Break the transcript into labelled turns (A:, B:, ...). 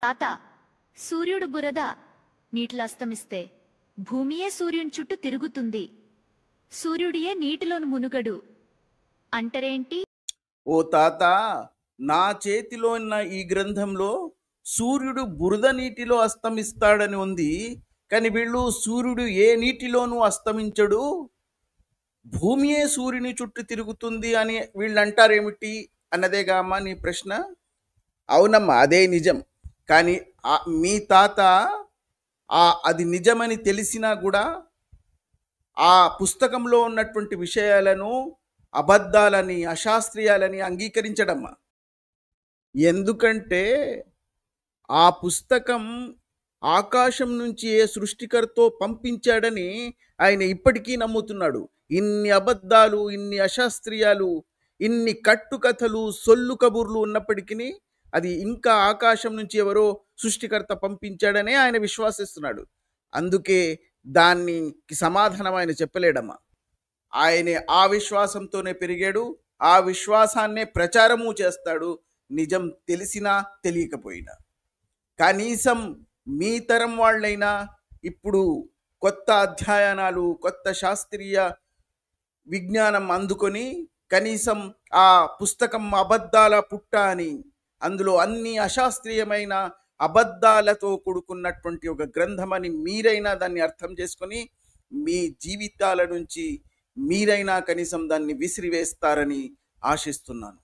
A: తాత, సూర్యుడు బురద నీటిలో అస్తమిస్తే భూమియే సూర్యుని చుట్టూ తిరుగుతుంది, సూర్యుడియే నీటిలోను మునుగడు అంటరేంటి?
B: ఓ తాత, నా చేతిలో ఉన్న ఈ గ్రంథంలో సూర్యుడు బురద నీటిలో అస్తమిస్తాడని ఉంది. కానీ వీళ్ళు సూర్యుడు ఏ నీటిలోనూ అస్తమించడు, భూమియే సూర్యుని చుట్టూ తిరుగుతుంది అని వీళ్ళు అంటారేమిటి అన్నదేగా అమ్మా నీ ప్రశ్న. అవునమ్మా, అదే నిజం. కానీ మీ తాత అది నిజమని తెలిసినా కూడా ఆ పుస్తకంలో ఉన్నటువంటి విషయాలను అబద్ధాలని అశాస్త్రీయాలని అంగీకరించడమ్మా. ఎందుకంటే ఆ పుస్తకం ఆకాశం నుంచి ఏ సృష్టికర్తో పంపించాడని ఆయన ఇప్పటికీ నమ్ముతున్నాడు. ఇన్ని అబద్ధాలు, ఇన్ని అశాస్త్రీయాలు, ఇన్ని కట్టుకథలు, సొల్లు కబుర్లు ఉన్నప్పటికీ అది ఇంకా ఆకాశం నుంచి ఎవరో సృష్టికర్త పంపించాడనే ఆయన విశ్వసిస్తున్నాడు. అందుకే దానికి సమాధానం ఆయన చెప్పలేడమ్మా. ఆయనే ఆ విశ్వాసంతోనే పెరిగాడు, ఆ విశ్వాసాన్నే ప్రచారము చేస్తాడు, నిజం తెలిసినా తెలియకపోయినా. కనీసం మీ తరం వాళ్ళైనా ఇప్పుడు కొత్త అధ్యయనాలు, కొత్త శాస్త్రీయ విజ్ఞానం అందుకొని కనీసం ఆ పుస్తకం అబద్ధాల పుట్ట అని, అందులో అన్ని అశాస్త్రీయమైన అబద్ధాలతో కూడుకున్నటువంటి ఒక గ్రంథమని మీరైనా దాన్ని అర్థం చేసుకొని మీ జీవితాల నుంచి మీరైనా కనీసం దాన్ని విసిరివేస్తారని ఆశిస్తున్నాను.